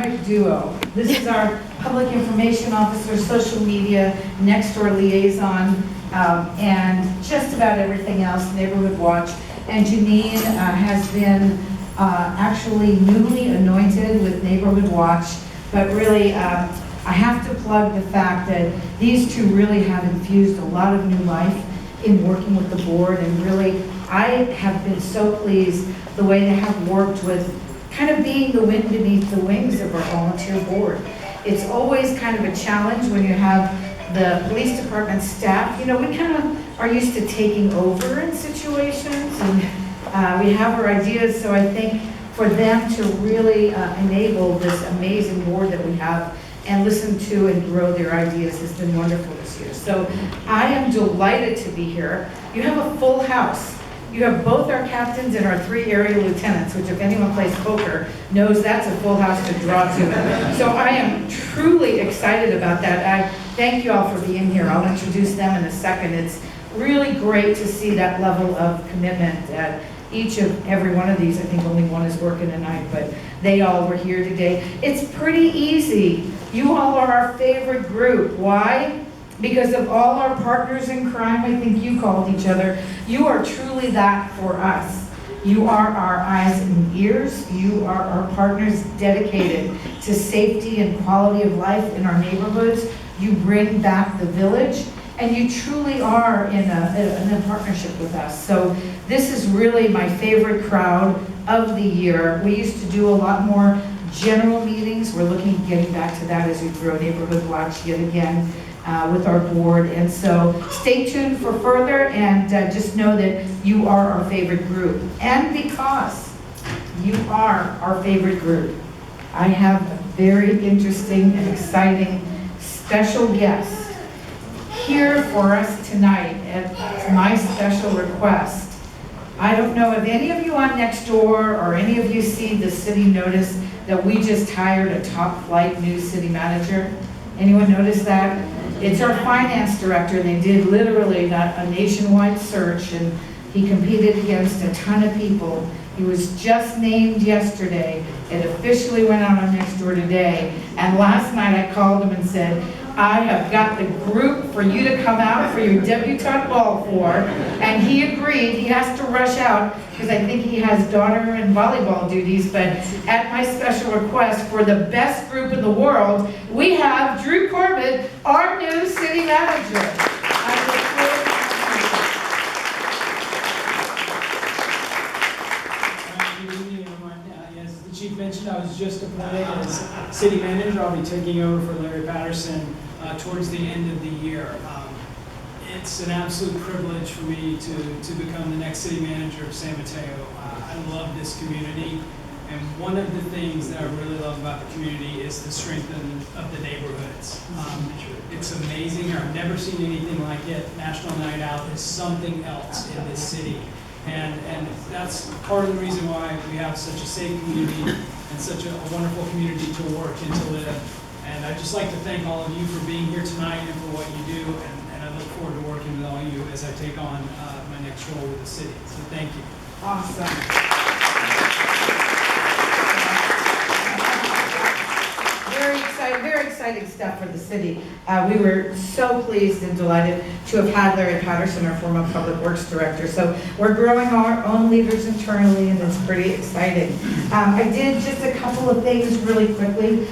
perfect duo. This is our public information officer, social media, next door liaison, and just about everything else, Neighborhood Watch. And Janine has been actually newly anointed with Neighborhood Watch, but really I have to plug the fact that these two really have infused a lot of new life in working with the board, and really I have been so pleased the way they have worked with kind of being the wind beneath the wings of our volunteer board. It's always kind of a challenge when you have the police department staff. You know, we kind of are used to taking over in situations, and we have our ideas, so I think for them to really enable this amazing board that we have and listen to and grow their ideas has been wonderful this year. So I am delighted to be here. You have a full house. You have both our captains and our 3 area lieutenants, which if anyone plays poker knows that's a full house to draw to. So I am truly excited about that. I thank you all for being here. I'll introduce them in a second. It's really great to see that level of commitment at each of every one of these. I think only one is working tonight, but they all were here today. It's pretty easy. You all are our favorite group. Why? Because of all our partners in crime, I think you called each other. You are truly that for us. You are our eyes and ears. You are our partners dedicated to safety and quality of life in our neighborhoods. You bring back the village, and you truly are in a partnership with us. So this is really my favorite crowd of the year. We used to do a lot more general meetings. We're looking at getting back to that as we grow Neighborhood Watch yet again with our board. And so stay tuned for further, and just know that you are our favorite group. And because you are our favorite group, I have a very interesting and exciting special guest here for us tonight at my special request. I don't know if any of you on Nextdoor or any of you see the city notice that we just hired a top flight new city manager. Anyone notice that? It's our finance director. They did literally a nationwide search, and he competed against a ton of people. He was just named yesterday. It officially went out on Nextdoor today. And last night I called him and said, I have got the group for you to come out for your debutante ball for. And he agreed. He has to rush out because I think he has daughter and volleyball duties. But at my special request for the best group in the world, we have Drew Corbett, our new city manager. I look forward to Good evening, everyone. As the chief mentioned, I was just appointed as city manager. I'll be taking over for Larry Patterson towards the end of the year. It's an absolute privilege for me to become the next city manager of San Mateo. I love this community, and one of the things that I really love about the community is the strength of the neighborhoods. It's amazing. I've never seen anything like it. National Night Out is something else in this city. And that's part of the reason why we have such a safe community and such a wonderful community to work and to live. And I'd just like to thank all of you for being here tonight and for what you do. And I look forward to working with all of you as I take on my next role with the city. So thank you. Awesome. Very exciting stuff for the city. We were so pleased and delighted to have had Larry Patterson, our former Public Works Director. So we're growing our own leaders internally, and it's pretty exciting. I did just a couple of things really quickly.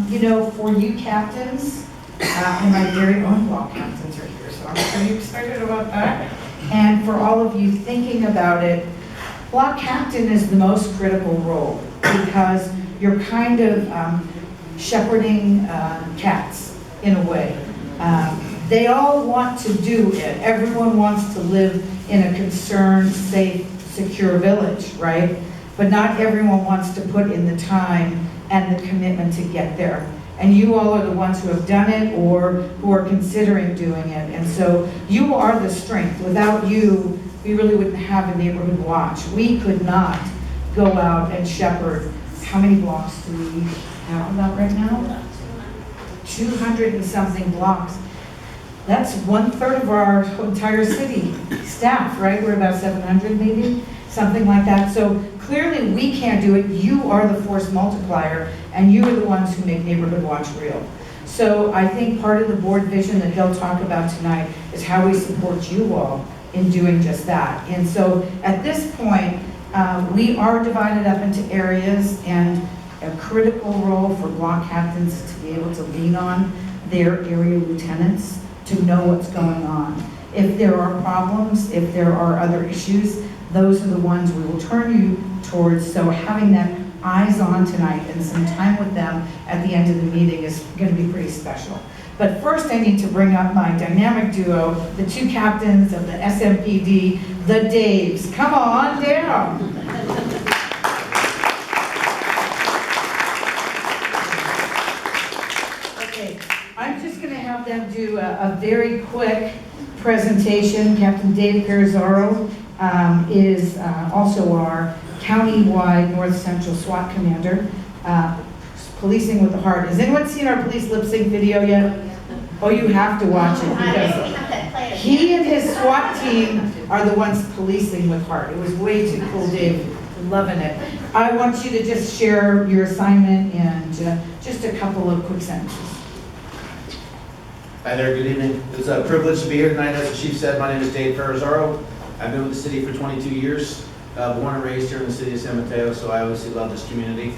You know, for you captains, and my very own block captains are here, so I'm pretty excited about that. And for all of you thinking about it, block captain is the most critical role because you're kind of shepherding cats in a way. They all want to do it. Everyone wants to live in a concerned, safe, secure village, right? But not everyone wants to put in the time and the commitment to get there. And you all are the ones who have done it or who are considering doing it. And so you are the strength. Without you, we really wouldn't have a neighborhood watch. We could not go out and shepherd. How many blocks do we have about right now? 200 and something blocks. That's 1/3 of our entire city staff, right? We're about 700 maybe, something like that. So clearly we can't do it. You are the force multiplier, and you are the ones who make Neighborhood Watch real. So I think part of the board vision that he'll talk about tonight is how we support you all in doing just that. And so at this point, we are divided up into areas, and a critical role for block captains is to be able to lean on their area lieutenants to know what's going on. If there are problems, if there are other issues, those are the ones we will turn you towards. So having that eyes on tonight and some time with them at the end of the meeting is going to be pretty special. But first I need to bring up my dynamic duo, the two captains of the SMPD, the Daves. Come on down. Okay, I'm just going to have them do a very quick presentation. Captain Dave Perizaro is also our county-wide North Central SWAT commander, Policing with the Heart. Has anyone seen our police lip sync video yet? Oh, you have to watch it because he and his SWAT team are the ones policing with heart. It was way too cool, Dave. Loving it. I want you to just share your assignment and just a couple of quick sentences. Hi there, good evening. It's a privilege to be here tonight. As the chief said, my name is Dave Perizaro. I've been with the city for 22 years. Born and raised here in the city of San Mateo, so I obviously love this community.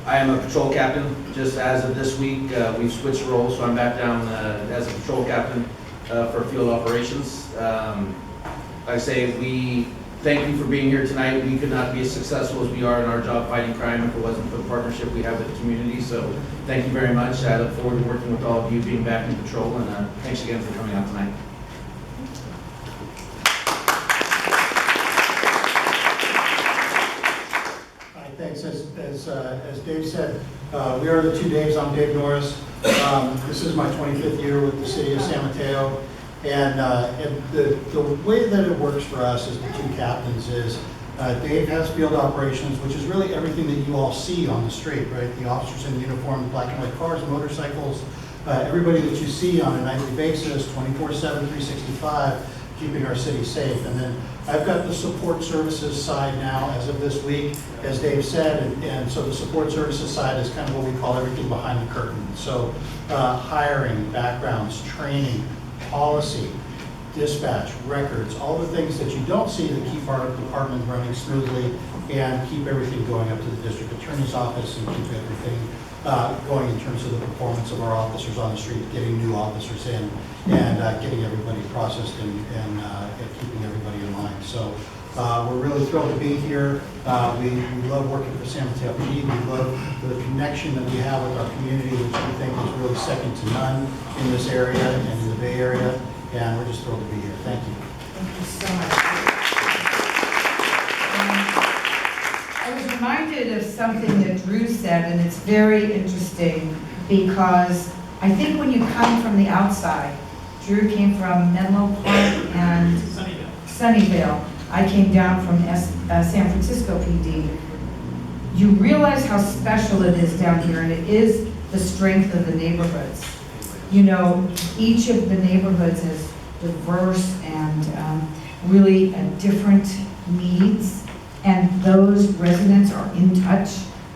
I am a patrol captain. Just as of this week, we've switched roles, so I'm back down as a patrol captain for field operations. Like I say, we thank you for being here tonight. We could not be as successful as we are in our job fighting crime if it wasn't for the partnership we have with the community. So thank you very much. I look forward to working with all of you, being back in patrol, and thanks again for coming out tonight. Thanks. As Dave said, we are the two Daves. I'm Dave Norris. This is my 25th year with the city of San Mateo. And the way that it works for us as the two captains is Dave has field operations, which is really everything that you all see on the street, right? The officers in uniform, black and white cars, motorcycles, everybody that you see on a nightly basis, 24/7, 365, keeping our city safe. And then I've got the support services side now as of this week, as Dave said, and so the support services side is kind of what we call everything behind the curtain. So hiring, backgrounds, training, policy, dispatch, records, all the things that you don't see that keep our department running smoothly and keep everything going up to the district attorney's office and keep everything going in terms of the performance of our officers on the street, getting new officers in, and getting everybody processed and keeping everybody in line. So we're really thrilled to be here. We love working for San Mateo PD. We love the connection that we have with our community, which we think is really second to none in this area and in the Bay Area. And we're just thrilled to be here. Thank you. Thank you so much. I was reminded of something that Drew said, and it's very interesting because I think when you come from the outside, Drew came from Menlo Park and Sunnyvale. I came down from San Francisco PD. You realize how special it is down here, and it is the strength of the neighborhoods. You know, each of the neighborhoods is diverse and really different needs, and those residents are in touch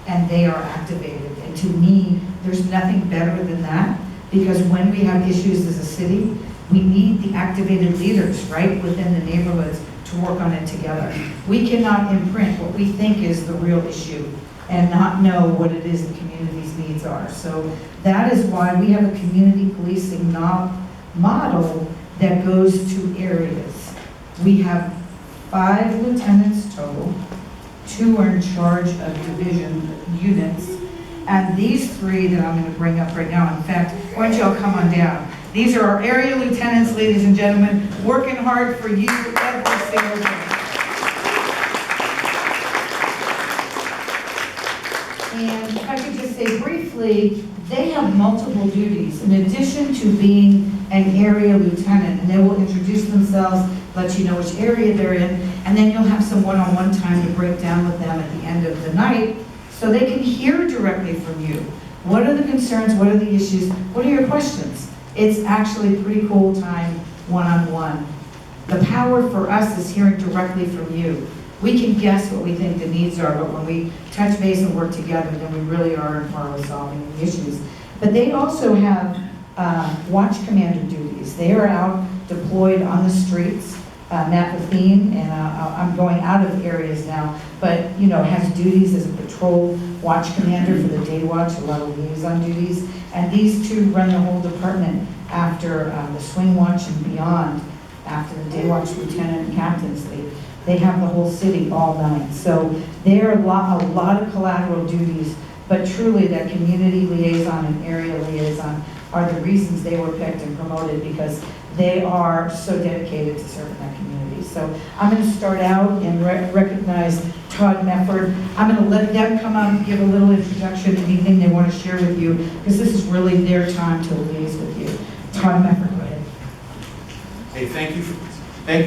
and they are activated. And to me, there's nothing better than that, because when we have issues as a city, we need the activated leaders right within the neighborhoods to work on it together. We cannot imprint what we think is the real issue and not know what it is the community's needs are. So that is why we have a community policing model that goes to areas. We have 5 lieutenants total, 2 are in charge of division units, and these 3 that I'm going to bring up right now, in fact, why don't y'all come on down? These are our area lieutenants, ladies and gentlemen, working hard for you every single day. And if I could just say briefly, they have multiple duties in addition to being an area lieutenant, and they will introduce themselves, let you know which area they're in, and then you'll have some one-on-one time to break down with them at the end of the night so they can hear directly from you. What are the concerns? What are the issues? What are your questions? It's actually a pretty cool time one-on-one. The power for us is hearing directly from you. we can guess what we think the needs are, but when we touch base and work together, then we really are in par with solving the issues. But they also have watch commander duties. They are out deployed on the streets. Matt Levine, and I'm going out of areas now, but, you know, has duties as a patrol watch commander for the day watch, a lot of liaison duties. And these two run the whole department after the swing watch and beyond, after the day watch lieutenant and captains. They have the whole city all night. So there are a lot of collateral duties, but truly that community liaison and area liaison are the reasons they were picked and promoted, because they are so dedicated to serving that community. So I'm going to start out and recognize Todd Mefford. I'm going to let them come out and give a little introduction, anything they want to share with you, because this is really their time to liaise with you. Todd Mefford, go ahead. Hey, thank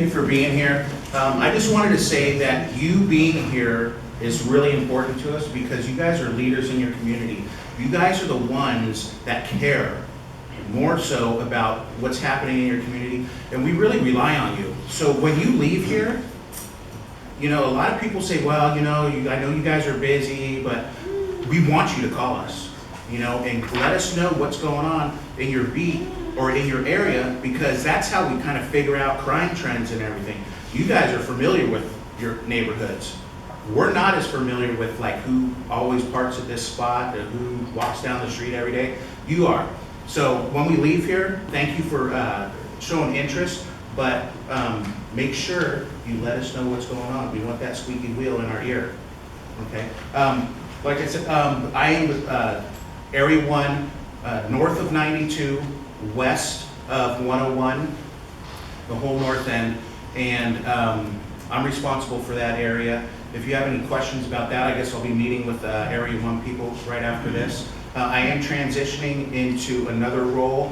you for being here. I just wanted to say that you being here is really important to us because you guys are leaders in your community. You guys are the ones that care more so about what's happening in your community, and we really rely on you. So when you leave here, you know, a lot of people say, well, you know, I know you guys are busy, but we want you to call us, you know, and let us know what's going on in your beat or in your area, because that's how we kind of figure out crime trends and everything. You guys are familiar with your neighborhoods. We're not as familiar with like who always parks at this spot or who walks down the street every day. You are. So when we leave here, thank you for showing interest, but make sure you let us know what's going on. We want that squeaky wheel in our ear, okay? Like I said, I am with Area 1, north of 92, west of 101, the whole north end, and I'm responsible for that area. If you have any questions about that, I guess I'll be meeting with Area 1 people right after this. I am transitioning into another role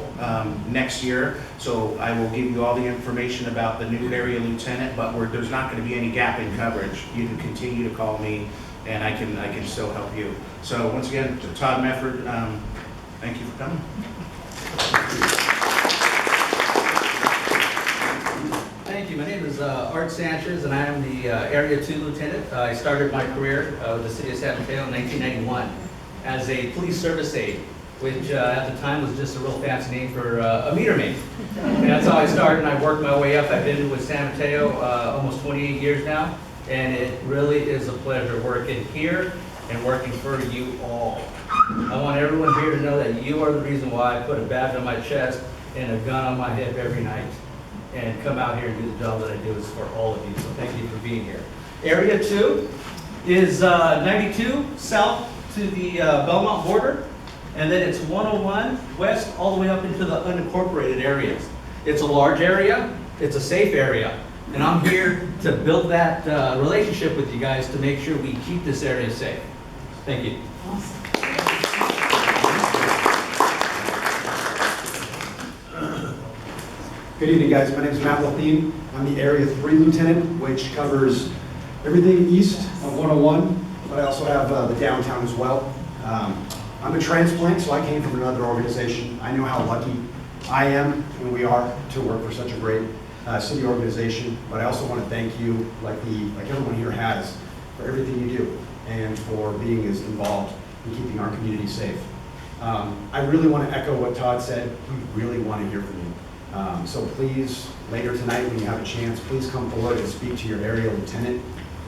next year, so I will give you all the information about the new area lieutenant, but there's not going to be any gap in coverage. You can continue to call me, and I can still help you. So once again, to Todd Mefford, thank you for coming. Thank you. My name is Art Sanchez, and I am the Area 2 Lieutenant. I started my career with the City of San Mateo in 1991 as a police service aide, which at the time was just a real fancy name for a meter maid. And that's how I started, and I worked my way up. I've been with San Mateo almost 28 years now, and it really is a pleasure working here and working for you all. I want everyone here to know that you are the reason why I put a badge on my chest and a gun on my hip every night and come out here and do the job that I do. Is for all of you, so thank you for being here. Area 2 is 92 south to the Belmont border, and then it's 101 west all the way up into the unincorporated areas. It's a large area, it's a safe area, and I'm here to build that relationship with you guys to make sure we keep this area safe. Thank you. Awesome. Good evening, guys. My name is Matt Levine. I'm the Area 3 Lieutenant, which covers everything east of 101, but I also have the downtown as well. I'm a transplant, so I came from another organization. I know how lucky I am and we are to work for such a great city organization, but I also want to thank you, like everyone here has, for everything you do and for being as involved in keeping our community safe. I really want to echo what Todd said. We really want to hear from you. So please, later tonight when you have a chance, please come forward and speak to your area lieutenant.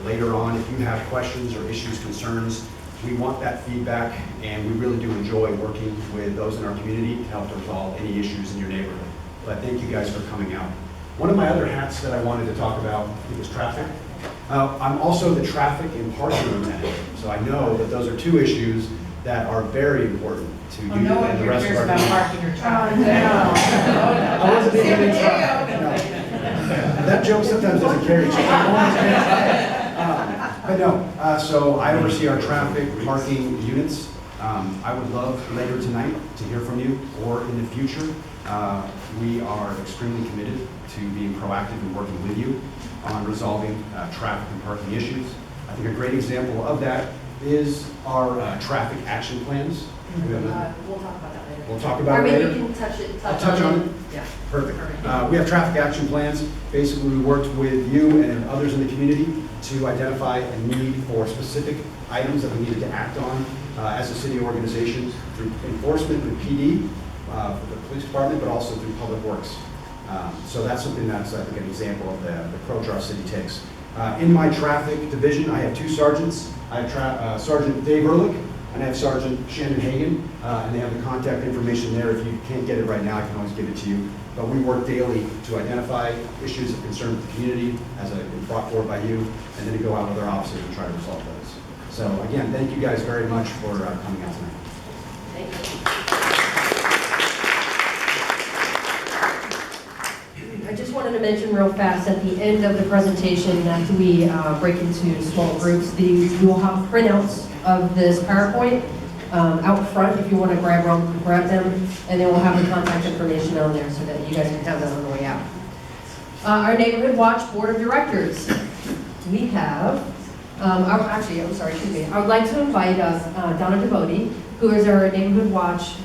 Later on, if you have questions or issues, concerns, we want that feedback, and we really do enjoy working with those in our community to help resolve any issues in your neighborhood. But thank you guys for coming out. One of my other hats that I wanted to talk about is traffic. I'm also the traffic and parking lieutenant, so I know that those are two issues that are very important to you No one and the here rest of cares our about community. parking or traffic. I wasn't being any trouble. That joke sometimes doesn't carry. But no, so I oversee our traffic parking units. I would love later tonight to hear from you, or in the future. We are extremely committed to being proactive and working with you on resolving traffic and parking issues. I think a great example of that is our traffic action plans. We have a- We'll talk about that later. We'll talk about Or it maybe later. you can touch I'll touch on it. Yeah. Perfect. All right. We have traffic action plans. Basically, we worked with you and others in the community to identify a need for specific items that we needed to act on as a city organization through enforcement with PD, for the police department, but also through public works. So that's something that's, I think, an example of the approach our city takes. In my traffic division, I have two sergeants. I have Sergeant Dave Ehrlich and I have Sergeant Shannon Hagan, and they have the contact information there. If you can't get it right now, I can always give it to you. But we work daily to identify issues of concern with the community as been brought forward by you, and then to go out with our officers and try to resolve those. So again, thank you guys very much for coming out tonight. Thank you. I just wanted to mention real fast at the end of the presentation that we break into small groups. We will have printouts of this PowerPoint out front if you want to grab them, and then we'll have the contact information on there so that you guys can have that on the way out. Our Neighborhood Watch Board of Directors. We have, excuse me. I would like to invite Donna Devoti, who is our Neighborhood Watch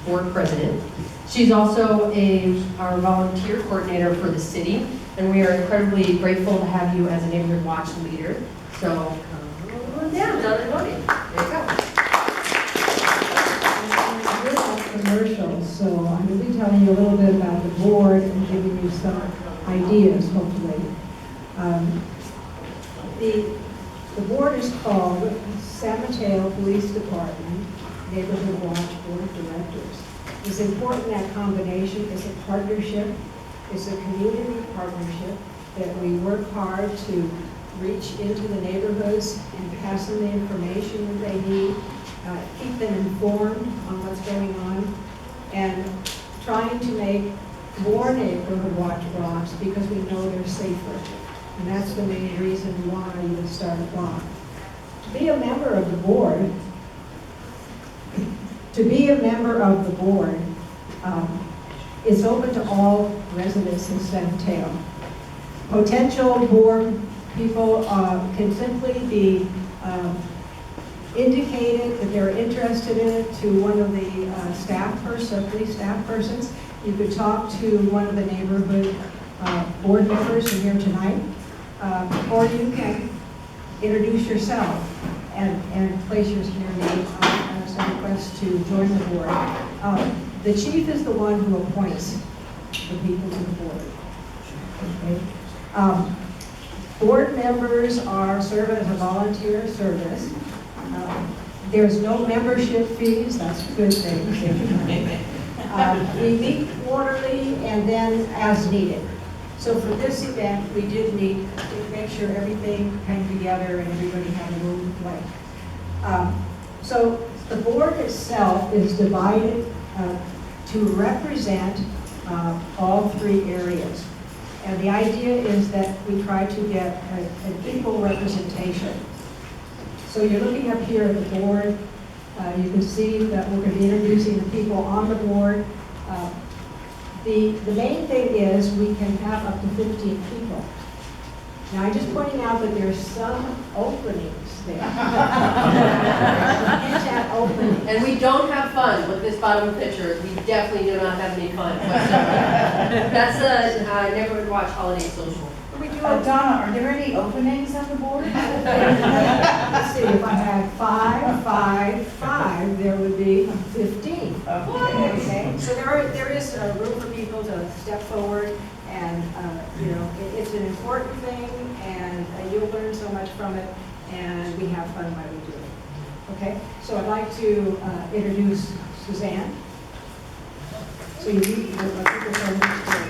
Board President. She's also our volunteer coordinator for the city, and we are incredibly grateful to have you as a Neighborhood Watch leader. So, come on down, Donna Devoti. There you go. Commercial, so I'm going to be telling you a little bit about the board and giving you some ideas, hopefully. The board is called San Mateo Police Department Neighborhood Watch Board of Directors. It's important that combination is a partnership. It's a community partnership that we work hard to reach into the neighborhoods and pass them the information that they need, keep them informed on what's going on, and trying to make more neighborhood watch blocks because we know they're safer. And that's the main reason why you start a block. To be a member of the board, is open to all residents in San Mateo. Potential board people can simply be indicated that they're interested in it to one of the police staff persons. You could talk to one of the neighborhood board members here tonight, or you can introduce yourself and place your name as a request to join the board. The chief is the one who appoints the people to the board. Okay? Board members serve as a volunteer service. There's no membership fees, that's a good thing. We meet quarterly and then as needed. So for this event, we did need to make sure everything came together and everybody had a role to play. So the board itself is divided to represent all three areas. And the idea is that we try to get an equal representation. So you're looking up here at the board. You can see that we're going to be introducing the people on the board. The main thing is we can have up to 15 people. Now, I'm just pointing out that there's some openings there. That opening. And we don't have fun with this bottom picture. We definitely do not have any fun whatsoever. That's the Neighborhood Watch Holiday Social. Donna, are there any openings on the board? Let's see, if I had 5, there would be 15. Okay. So there is room for people to step forward, and it's an important thing, and you'll learn so much from it, and we have fun while we do it. Okay. So I'd like to introduce Suzanne. So you meet the people from the board.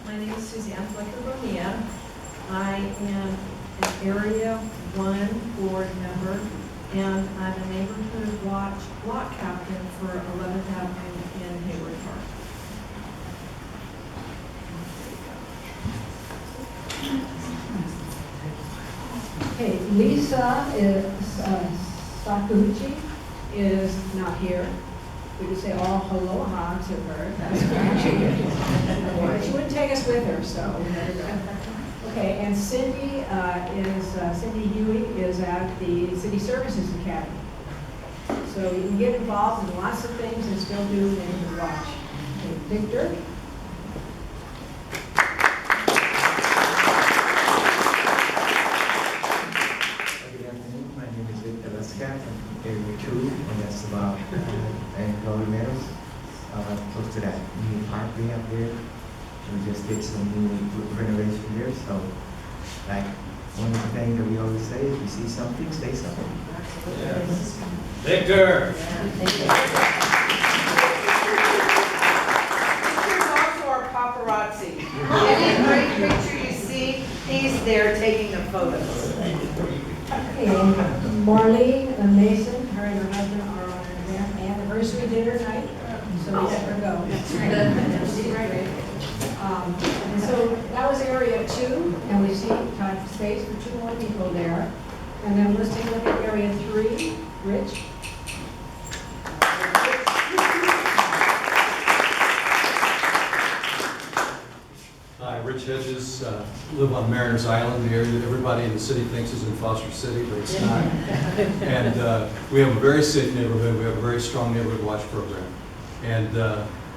My name is Suzanne Flecker-Bonilla. I am an Area 1 board member, and I'm a Neighborhood Watch block captain for 11th Avenue in Hayward Park. Okay, Lisa Sakuchi is not here. We could say all aloha to her. That's great. She wouldn't take us with her, so. Okay, and Cindy Cindy Huey is at the City Services Academy. So you can get involved in lots of things and still do Neighborhood Watch. Okay, Victor? Good afternoon, my name is Victor Lascat, I'm from Area 2, and that's about Glory Meadows. Close to that new park we have there. We just did some new renovation there, so like one of the things that we always say is, if you see something, say something. Victor. Here's also our paparazzi. Any great picture you see, he's there taking the photos. Okay, Marlene Mason, her and her husband are on an anniversary dinner night, so we let her go. And so that was area 2, and we see time space for 2 more people there. And then let's take a look at area 3, Rich. Hi, Rich Hedges, live on Mariners Island, the area that everybody in the city thinks is in Foster City, but it's not. And we have a very safe neighborhood, we have a very strong neighborhood watch program. And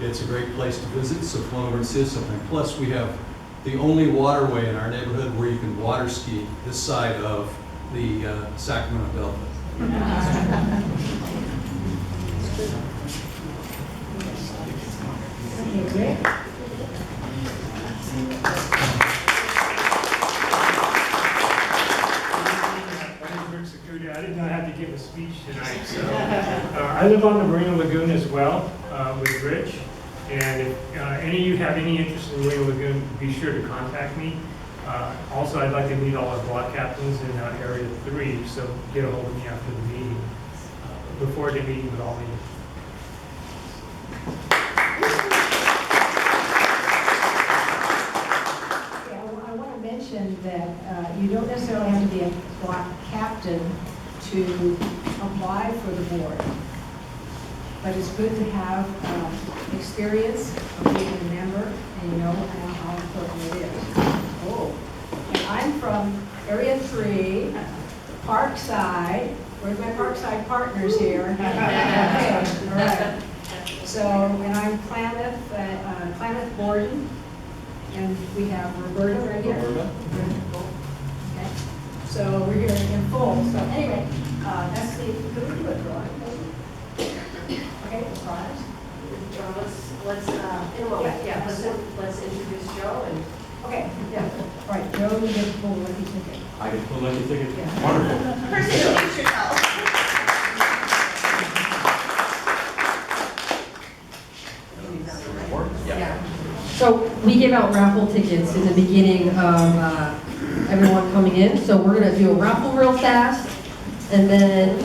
it's a great place to visit, so come over and see us something. Plus, we have the only waterway in our neighborhood where you can water ski this side of the Sacramento Delta. Okay, Rick. I did not have to give a speech tonight, so. I live on the Marina Lagoon as well, with Rich. And if any of you have any interest in Marina Lagoon, be sure to contact me. Also, I'd like to meet all our block captains in Area 3, so get a hold of me after the meeting. Look forward to meeting with all of you. I want to mention that you don't necessarily have to be a block captain to apply for the board. But it's good to have experience of being a member and you know how important it is. Oh, and I'm from Area 3, Parkside. Where's my Parkside partners here? Okay, all right. So, and I'm Klamath Borden, and we have Roberta right here. Okay. So we're here in full. So anyway, that's the, could we do a drawing? Okay, the prize. Let's introduce Joe and. Okay, yeah, all right, Joe, you get to pull the lucky ticket. I get pulled like a ticket. Yeah. Wonderful. So we give out raffle tickets in the beginning of everyone coming in. So we're going to do a raffle real fast, and then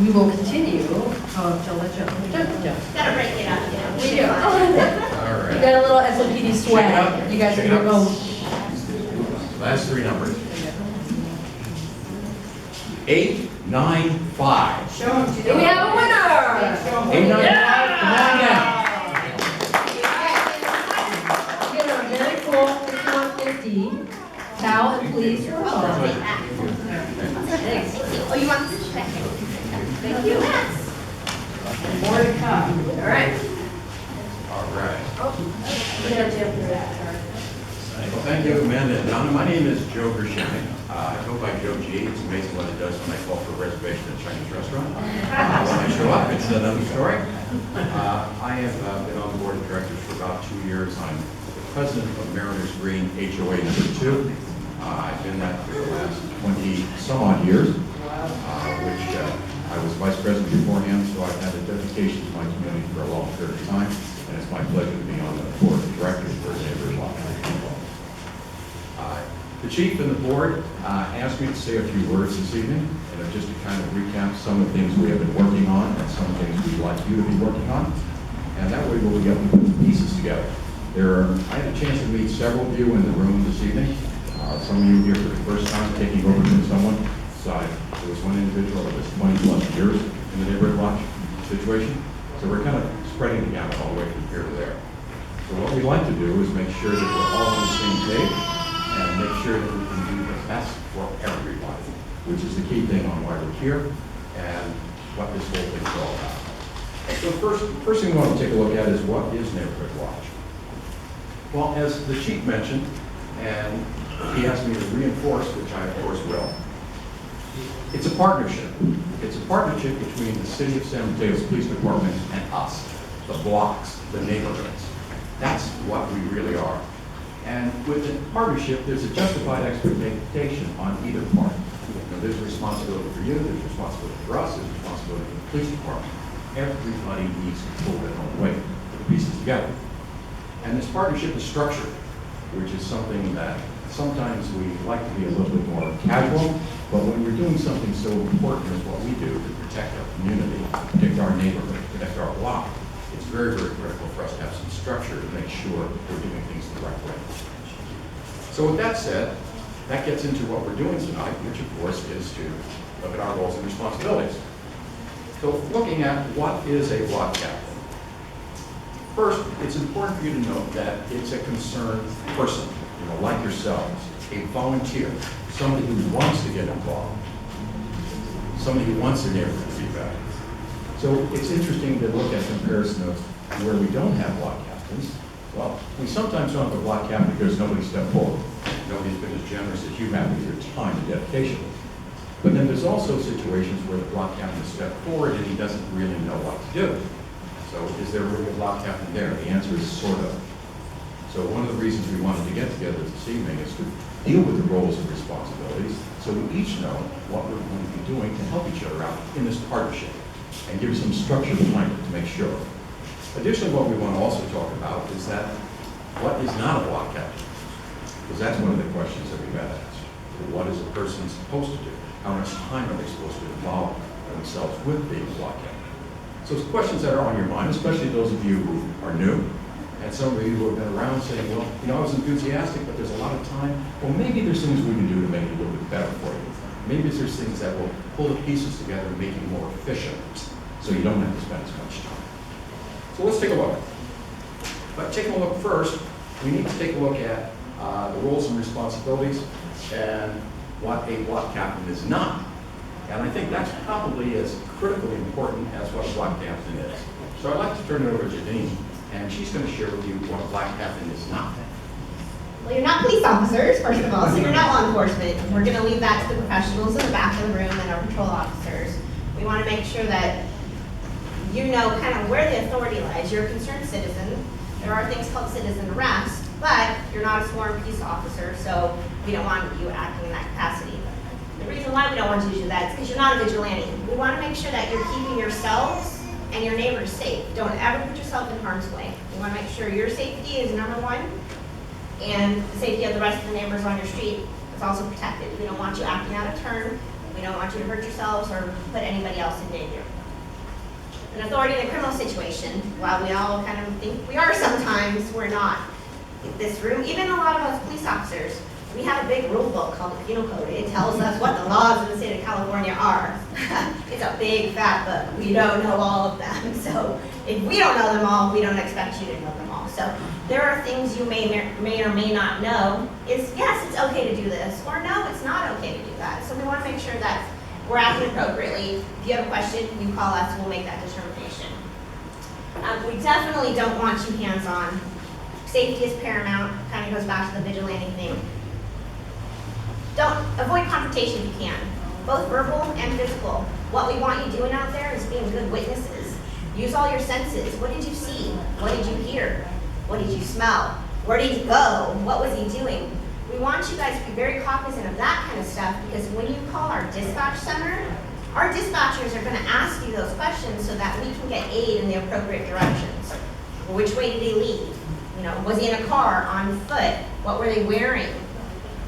we will continue. Joe, let Joe. Gotta break it up, yeah. We do. All You right. got a little SLPD swag. You guys are going to go. Last 3 numbers. 895. Show him. Do we have a winner? 895, come on down. We get a very cool 5150 towel and please. Thanks. Oh, you want this? Thank you. More to come. All right. All right. We gotta jump through that. Well, thank you, Amanda and Donna. My name is Joe Gershini. I go by Joe G. It's amazing what it does when I call for a reservation at a Chinese restaurant. When I show up, it's another story. I have been on the board of directors for about 2 years. I'm the president of Mariners Green HOA number 2. I've been that for the last 20-some-odd years, which I was vice president beforehand, so I've had a dedication to my community for a long period of time, and it's my pleasure to be on the board of directors for Neighbors Watch. The chief and the board asked me to say a few words this evening, and just to kind of recap some of the things we have been working on and some things we'd like you to be working on, and that way we'll be able to put the pieces together. I had a chance to meet several of you in the room this evening. Some of you here for the first time taking over from someone. There was one individual that was 20+ years in the neighborhood watch situation. So we're kind of spreading the gamut all the way from here to there. So what we'd like to do is make sure that we're all on the same page and make sure that we can do the best for everybody, which is the key thing on why we're here and what this whole thing's all about. So first thing we want to take a look at is what is Neighborhood Watch? Well, as the chief mentioned, and he asked me to reinforce, which I of course will, it's a partnership. It's a partnership between the City of San Mateo's Police Department and us, the blocks, the neighborhoods. That's what we really are. And with the partnership, there's a justified expectation on either part. There's a responsibility for you, there's responsibility for us, there's responsibility for the police department. Everybody needs to pull their own weight, put the pieces together. And this partnership is structured, which is something that sometimes we like to be a little bit more casual, but when we're doing something so important as what we do to protect our community, protect our neighborhood, protect our block, it's very, very critical for us to have some structure to make sure we're doing things the right way. So with that said, that gets into what we're doing tonight, which of course is to look at our roles and responsibilities. So looking at what is a block captain. First, it's important for you to note that it's a concerned person, like yourselves, a volunteer, somebody who wants to get involved, somebody who wants their neighborhood to be better. So it's interesting to look at comparison of where we don't have block captains. Well, we sometimes don't have a block captain because nobody stepped forward. Nobody's been as generous as you have with your time and dedication. But then there's also situations where the block captain has stepped forward and he doesn't really know what to do. So is there really a block captain there? The answer is sort of. So one of the reasons we wanted to get together this evening is to deal with the roles and responsibilities so we each know what we're going to be doing to help each other out in this partnership and give some structure behind it to make sure. Additionally, what we want to also talk about is that what is not a block captain? Because that's one of the questions that we've had asked. What is a person supposed to do? How much time are they supposed to involve themselves with being a block captain? So it's questions that are on your mind, especially those of you who are new, and some of you who have been around saying, well, I was enthusiastic, but there's a lot of time. Well, maybe there's things we can do to make it a little bit better for you. Maybe there's things that will pull the pieces together and make you more efficient, so you don't have to spend as much time. So let's take a look. But taking a look first, we need to take a look at the roles and responsibilities and what a block captain is not. And I think that's probably as critically important as what a block captain is. So I'd like to turn it over to Janine, and she's going to share with you what a block captain is not. Well, you're not police officers, first of all, so you're not law enforcement. We're going to leave that to the professionals in the back of the room and our patrol officers. We want to make sure that you know kind of where the authority lies. You're a concerned citizen. There are things called citizen arrest, but you're not a sworn peace officer, so we don't want you acting in that capacity. The reason why we don't want you to do that is because you're not a vigilante. We want to make sure that you're keeping yourselves and your neighbors safe. Don't ever put yourself in harm's way. We want to make sure your safety is number one, and the safety of the rest of the neighbors on your street is also protected. We don't want you acting out of turn. We don't want you to hurt yourselves or put anybody else in danger. An authority in a criminal situation, while we all kind of think we are sometimes, we're not. In this room, even a lot of us police officers, we have a big rule book called the Penal Code. It tells us what the laws of the state of California are. It's a big fat book. We don't know all of them. So if we don't know them all, we don't expect you to know them all. So there are things you may or may not know. Is yes, it's okay to do this, or no, it's not okay to do that. So we want to make sure that we're acting appropriately. If you have a question, you call us, we'll make that determination. We definitely don't want you hands-on. Safety is paramount, kind of goes back to the vigilante thing. Don't avoid confrontation if you can, both verbal and physical. What we want you doing out there is being good witnesses. Use all your senses. What did you see? What did you hear? What did you smell? Where did he go? What was he doing? We want you guys to be very cognizant of that kind of stuff, because when you call our dispatch center, our dispatchers are going to ask you those questions so that we can get aid in the appropriate directions. Which way did he leave? Was he in a car, on foot? What were they wearing?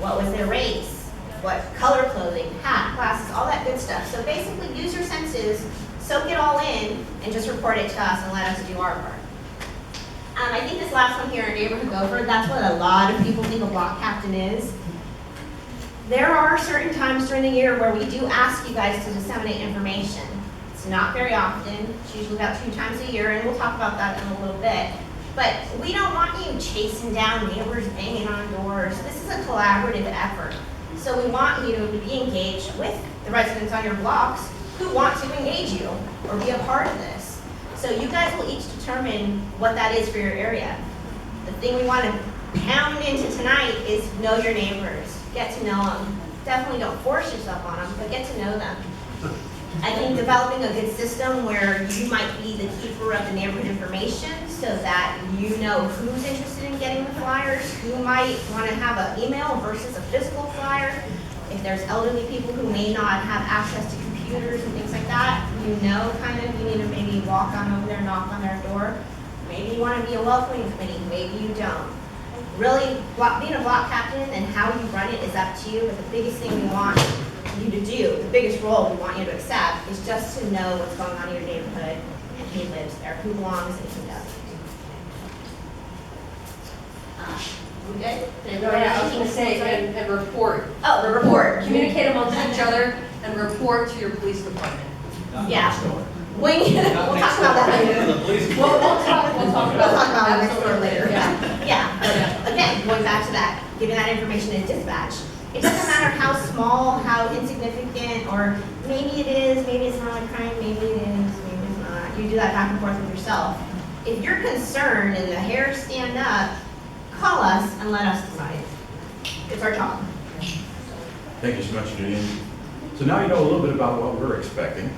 What was their race? What color clothing, hat, glasses, all that good stuff. So basically use your senses, soak it all in, and just report it to us and let us do our part. I think this last one here, Neighborhood Gopher, that's what a lot of people think a block captain is. There are certain times during the year where we do ask you guys to disseminate information. It's not very often. It's usually about 2 times a year, and we'll talk about that in a little bit. But we don't want you chasing down neighbors, banging on doors. This is a collaborative effort. So we want you to be engaged with the residents on your blocks who want to engage you or be a part of this. So you guys will each determine what that is for your area. The thing we want to pound into tonight is know your neighbors, get to know them. Definitely don't force yourself on them, but get to know them. I think developing a good system where you might be the keeper of the neighborhood information so that you know who's interested in getting the flyers, who might want to have an email versus a physical flyer. If there's elderly people who may not have access to computers and things like that, you know kind of you need to maybe walk on over there, knock on their door. Maybe you want to be a welcoming committee, maybe you don't. Really, being a block captain and how you run it is up to you, but the biggest thing we want you to do, the biggest role we want you to accept is just to know what's going on in your neighborhood and who lives there, who belongs and who doesn't. We good? Did No, everybody I have was gonna anything say, to and report. Oh, the report. Communicate amongst each other and report to your police department. Yeah. We'll talk about that later. We'll talk We'll talk about it next door later. Yeah. Yeah, but again, going back to that, giving that information in dispatch. It doesn't matter how small, how insignificant, or maybe it is, maybe it's not a crime, maybe it is, maybe it's not. You do that back and forth with yourself. If you're concerned and the hairs stand up, call us and let us decide. It's our job. Thank you so much, Janine. So now you know a little bit about what we're expecting.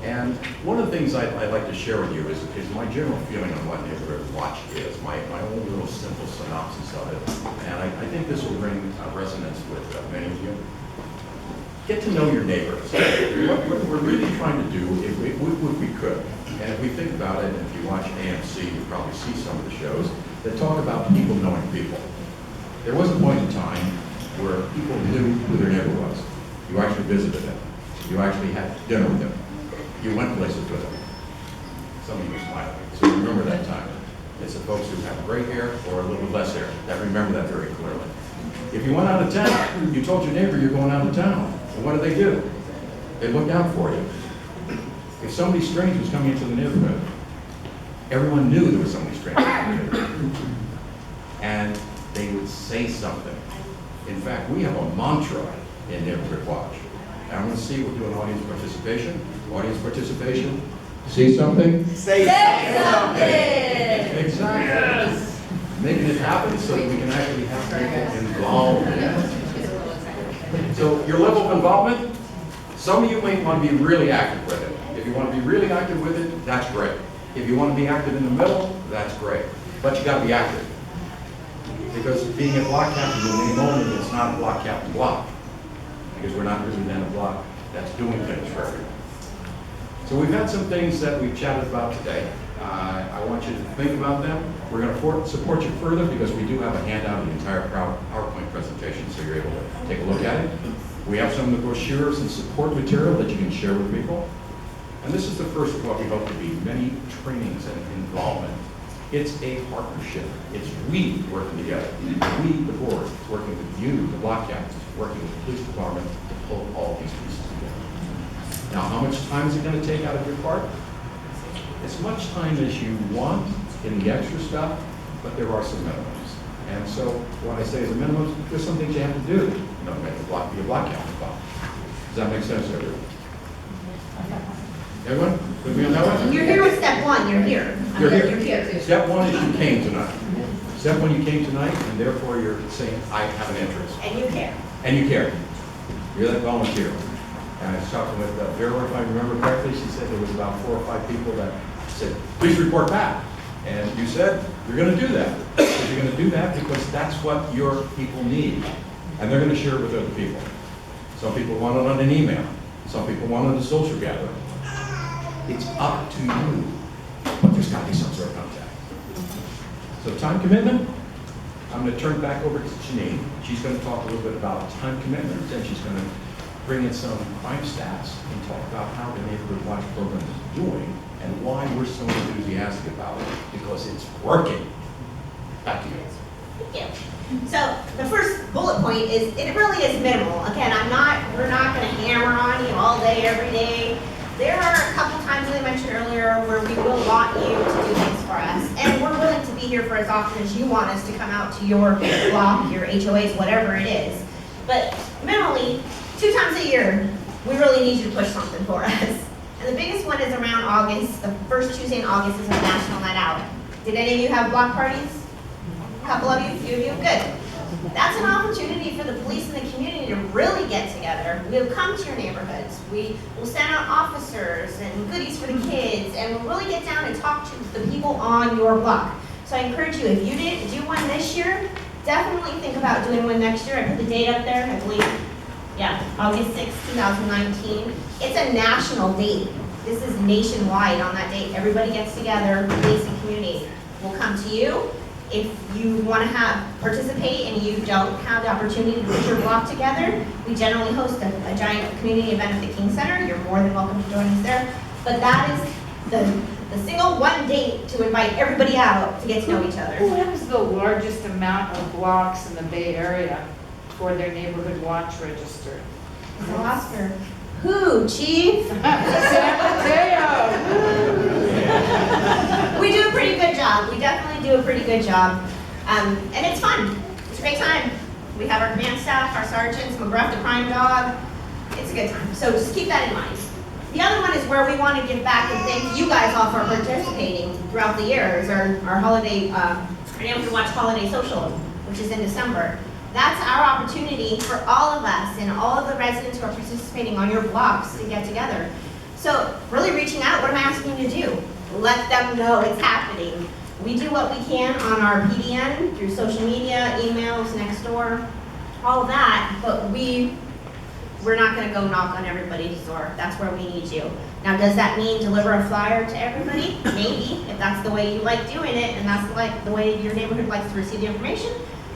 And one of the things I'd like to share with you is my general feeling on what Neighborhood Watch is, my own little simple synopsis of it. And I think this will bring resonance with many of you. Get to know your neighbors. What we're really trying to do, if we could, and if we think about it, and if you watch AMC, you probably see some of the shows that talk about people knowing people. There was a point in time where people knew who their neighbor was. You actually visited them. You actually had dinner with them. You went places with them. Some of you are smiling, so remember that time. It's the folks who have gray hair or a little less hair that remember that very clearly. If you went out of town, you told your neighbor you're going out of town. And what did they do? They looked out for you. If somebody strange was coming into the neighborhood, everyone knew there was somebody strange in the neighborhood. And they would say something. In fact, we have a mantra in Neighborhood Watch. And I'm going to see, we'll do an audience participation. Audience participation. See something? Say something! Exactly. Yes. Making it happen so that we can actually have people involved in it. So your level of involvement, some of you may want to be really active with it. If you want to be really active with it, that's great. If you want to be active in the middle, that's great. But you got to be active. Because being a block captain in any moment, it's not a block captain block. Because we're not really then a block that's doing things for everyone. So we've had some things that we've chatted about today. I want you to think about them. We're going to support you further because we do have a handout of the entire PowerPoint presentation, so you're able to take a look at it. We have some of the brochures and support material that you can share with people. And this is the first of what we hope to be many trainings and involvement. It's a partnership. It's we working together. We, the board, working with you, the block captains, working with the police department to pull all these pieces together. Now, how much time is it going to take out of your part? As much time as you want in the extra stuff, but there are some minimums. And so what I say is a minimum, there's some things you have to do, you know, to make be a block captain. Does that make sense to everyone? Everyone? With me on that one? You're here with step one, you're here. You're here. You're here. Step one is you came tonight. Step one, you came tonight, and therefore you're saying, I have an interest. And you care. And you care. You're that volunteer. And I was talking with Vera, if I remember correctly, she said there was about 4 or 5 people that said, please report back. And you said, you're going to do that. You're going to do that because that's what your people need. And they're going to share it with other people. Some people want it on an email. Some people want it on a social gathering. It's up to you. But there's got to be some sort of contact. So time commitment, I'm going to turn it back over to Janine. She's going to talk a little bit about time commitment, and she's going to bring in some crime stats and talk about how the Neighborhood Watch program is doing and why we're so enthusiastic about it, because it's working. Back to you. Thank you. So the first bullet point is, it really is minimal. Again, we're not going to hammer on you all day, every day. There are a couple times, as I mentioned earlier, where we will want you to do things for us, and we're willing to be be here for as often as you want us to come out to your block, your HOAs, whatever it is. But minimally, 2 times a year, we really need you to push something for us. And the biggest one is around August. The first Tuesday in August is our National Night Out. Did any of you have block parties? A couple of you? A few of you? Good. That's an opportunity for the police and the community to really get together. We'll come to your neighborhoods. We will send out officers and goodies for the kids, and we'll really get down and talk to the people on your block. So I encourage you, if you didn't do one this year, definitely think about doing one next year. I put the date up there, I believe. Yeah, August 6, 2019. It's a national date. This is nationwide on that date. Everybody gets together, police and community. We'll come to you. If you want to participate and you don't have the opportunity to put your block together, we generally host a giant community event at the King Center. You're more than welcome to join us there. But that is the single one date to invite everybody out to get to know each other. Who has the largest amount of blocks in the Bay Area for their neighborhood watch register? Oscar. Who, Chief? San Mateo. We do a pretty good job. We definitely do a pretty good job. And it's fun. It's a great time. We have our command staff, our sergeants, McGruff the crime dog. It's a good time. So just keep that in mind. The other one is where we want to give back and thank you guys all for participating throughout the year. Is our holiday, our Neighborhood Watch Holiday Social, which is in December. That's our opportunity for all of us and all of the residents who are participating on your blocks to get together. So really reaching out, what am I asking you to do? Let them know it's happening. We do what we can on our PDN, through social media, emails, next door, all of that, but we're not gonna go knock on everybody's door. That's where we need you. Now, does that mean deliver a flyer to everybody? Maybe, if that's the way you like doing it, and that's the way your neighborhood likes to receive the information.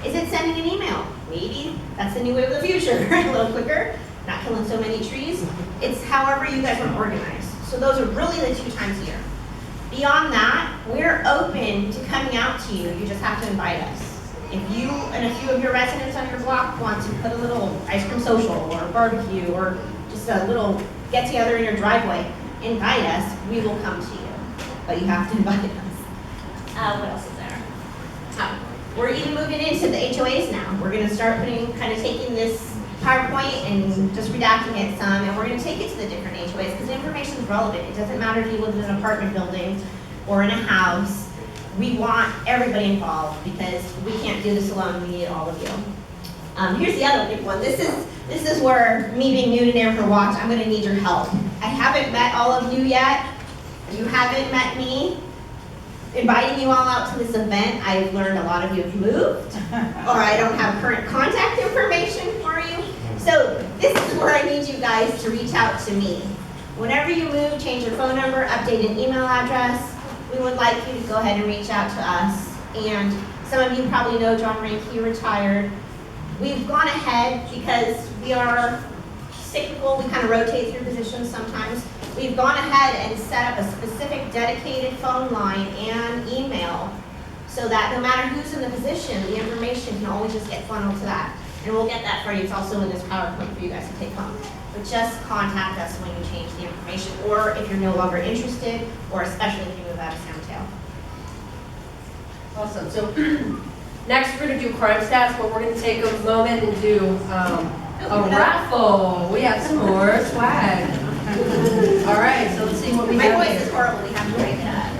Is it sending an email? Maybe. That's the new way of the future, a little quicker, not killing so many trees. It's however you guys want to organize. So those are really the 2 times a year. Beyond that, we're open to coming out to you. You just have to invite us. If you and a few of your residents on your block want to put a little ice cream social or barbecue or just a little get together in your driveway, invite us, we will come to you. But you have to invite us. What else is there? We're even moving into the HOAs now. We're going to start taking this PowerPoint and just redacting it some, and we're going to take it to the different HOAs because the information is relevant. It doesn't matter if you live in an apartment building or in a house. We want everybody involved because we can't do this alone. We need all of you. Here's the other big one. This is where me being new to Neighborhood Watch, I'm going to need your help. I haven't met all of you yet. You haven't met me. Inviting you all out to this event, I've learned a lot of you have moved, or I don't have current contact information for you. So this is where I need you guys to reach out to me. Whenever you move, change your phone number, update an email address, we would like you to go ahead and reach out to us. And some of you probably know John Ranke retired. We've gone ahead because we are cyclical, we kind of rotate through positions sometimes. We've gone ahead and set up a specific dedicated phone line and email so that no matter who's in the position, the information can always just get funneled to that. And we'll get that for you. It's also in this PowerPoint for you guys to take home. But just contact us when you change the information, or if you're no longer interested, or especially if you move out of San Mateo. Awesome. So next we're going to do crime stats, but we're going to take a moment and do a raffle. We have some more swag. All right, so let's see what we have. My voice is horrible. We have to break it up.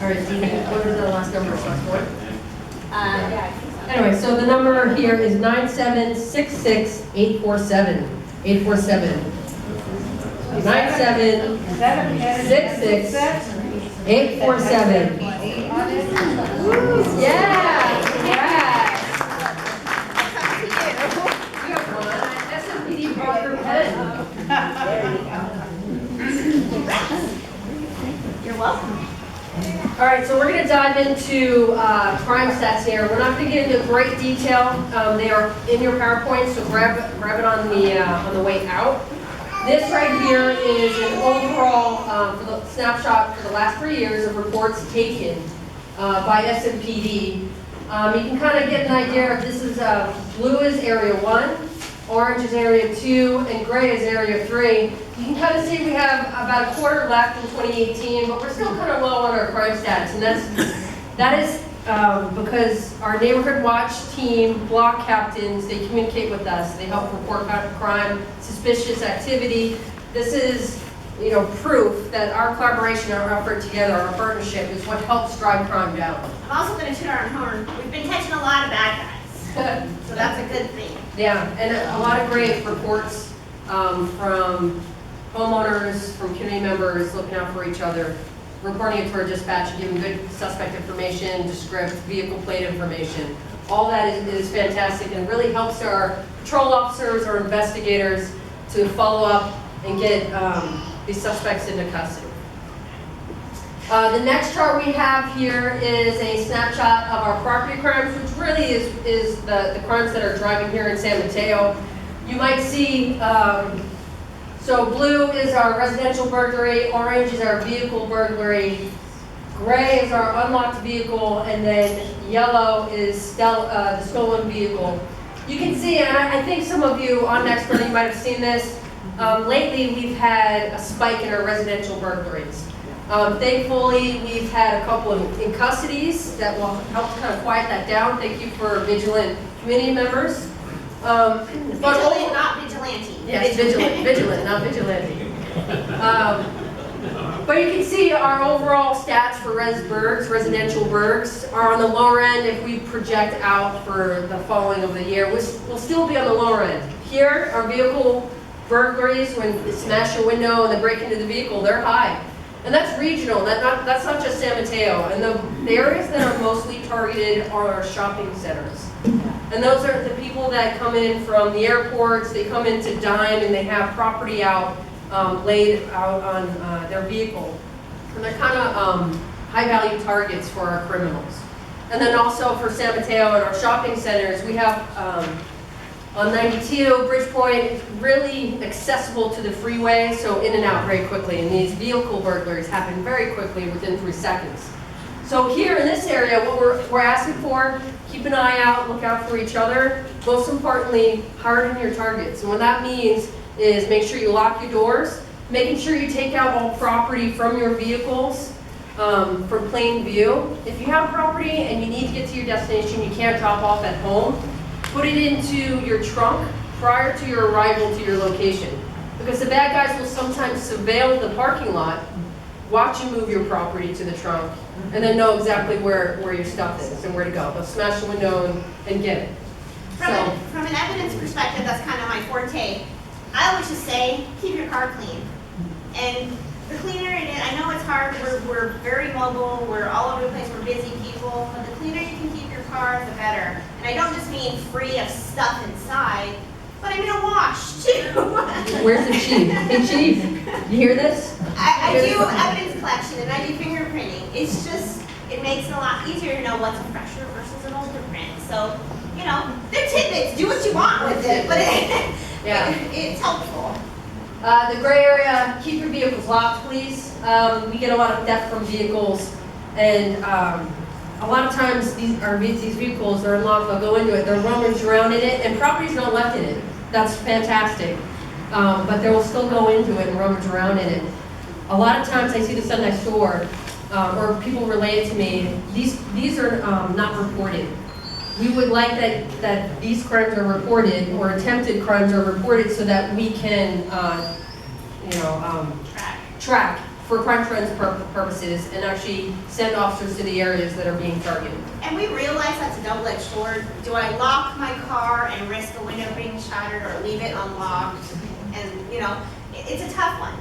All right, Dee, what is the last number? Yeah. Anyway, so the number here is 9766847. 847. 9766847. Yeah! Congrats! You have one SMPD Parker pen. There you go. You're welcome. All right, so we're going to dive into crime stats here. We're not going to get into great detail. They are in your PowerPoint, so grab it on the way out. This right here is an overall for the snapshot for the last 3 years of reports taken by SMPD. You can kind of get an idea if this is blue is area 1, orange is area 2, and gray is area 3. You can kind of see we have about a quarter left in 2018, but we're still kind of low on our crime stats, and that is because our Neighborhood Watch team, block captains, they communicate with us. They help report crime, suspicious activity. This is, proof that our collaboration, our effort together, our partnership is what helps drive crime down. I'm also going to toot our own horn. We've been catching a lot of bad guys, so that's a good thing. Yeah, and a lot of great reports from homeowners, from community members, looking out for each other, reporting it to our dispatch, and giving good suspect information, descript, vehicle plate information. All that is fantastic and really helps our patrol officers or investigators to follow up and get these suspects into custody. The next chart we have here is a snapshot of our property crimes, which really is the crimes that are driving here in San Mateo. You might see, so blue is our residential burglary, orange is our vehicle burglary, gray is our unlocked vehicle, and then yellow is the stolen vehicle. You can see, and I think some of you on Nextburn, you might have seen this, lately we've had a spike in our residential burglaries. Thankfully, we've had a couple of in custodies that will help kind of quiet that down. Thank you for vigilant community members. Vigilant, not vigilante. Yes, vigilant, not vigilante. But you can see our overall stats for residential burgs, are on the lower end. If we project out for the following of the year, we'll still be on the lower end. Here, our vehicle burglaries, when they smash a window and they break into the vehicle, they're high. And that's regional, that's not just San Mateo. And the areas that are mostly targeted are our shopping centers. And those are the people that come in from the airports, they come in to dine and they have property out, laid out on their vehicle. And they're kind of high value targets for our criminals. And then also for San Mateo and our shopping centers, we have on 92, Bridgepoint is really accessible to the freeway, so in and out very quickly. And these vehicle burglaries happen very quickly within 3 seconds. So here in this area, what we're asking for, keep an eye out, look out for each other. Most importantly, harden your targets. And what that means is make sure you lock your doors, making sure you take out all property from your vehicles from plain view. If you have property and you need to get to your destination, you can't drop off at home, put it into your trunk prior to your arrival to your location. Because the bad guys will sometimes surveil the parking lot, watch you move your property to the trunk, and then know exactly where your stuff is and where to go. They'll smash the window and get it. From an evidence perspective, that's kind of my forte. I always just say, keep your car clean. And the cleaner it is, I know it's hard, we're very mobile, we're all over the place, we're busy people, but the cleaner you can keep your car, the better. And I don't just mean free of stuff inside, but I mean a wash too. Where's the chief? Hey chief, you hear this? I do evidence collection and I do fingerprinting. It's just, it makes it a lot easier to know what's a fresher versus an older print. So, they're tidbits, do what you want with it, but it's helpful. The gray area, keep your vehicles locked, please. We get a lot of theft from vehicles, and a lot of times these vehicles, they're unlocked, they'll go into it, they'll rummage around in it, and property's not left in it. That's fantastic. But they will still go into it and rummage around in it. A lot of times I see this on next door, or people relate it to me, these are not reported. We would like that these crimes are reported, or attempted crimes are reported, so that we can, track for crime trends purposes and actually send officers to the areas that are being targeted. And we realize that's a double-edged sword. Do I lock my car and risk the window being shattered, or leave it unlocked? And it's a tough one,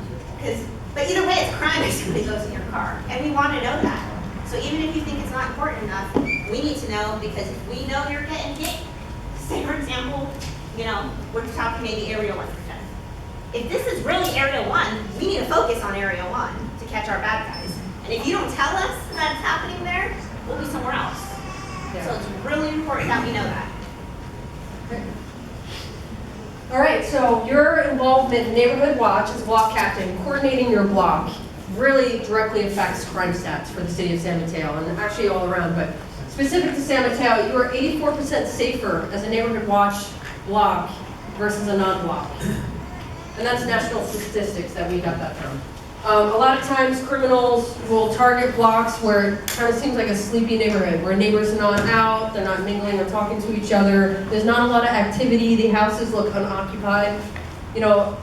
but either way, it's crime if somebody goes in your car, and we want to know that. So even if you think it's not important enough, we need to know, because if we know you're getting hit, say for example, we're talking maybe Area 1 for 10. If this is really Area 1, we need to focus on Area 1 to catch our bad guys. And if you don't tell us that it's happening there, we'll be somewhere else. Yeah. So it's really important that we know that. All right, so your involvement in Neighborhood Watch as block captain, coordinating your block, really directly affects crime stats for the city of San Mateo, and actually all around, but specific to San Mateo, you are 84% safer as a Neighborhood Watch block versus a non-block. And that's national statistics that we got that from. A lot of times criminals will target blocks where it kind of seems like a sleepy neighborhood, where neighbors are not out, they're not mingling or talking to each other, there's not a lot of activity, the houses look unoccupied. You know,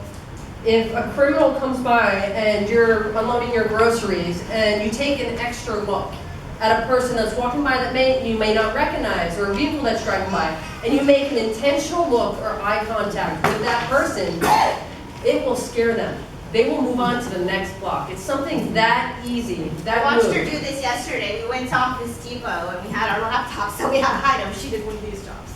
if a criminal comes by and you're unloading your groceries and you take an extra look at a person that's walking by that you may not recognize, or a vehicle that's driving by, and you make an intentional look or eye contact with that person, it will scare them. They will move on to the next block. It's something that easy, that I watched move. her do this yesterday. We went to Office Depot and we had our laptops, so we had to hide them. She did one of these jobs.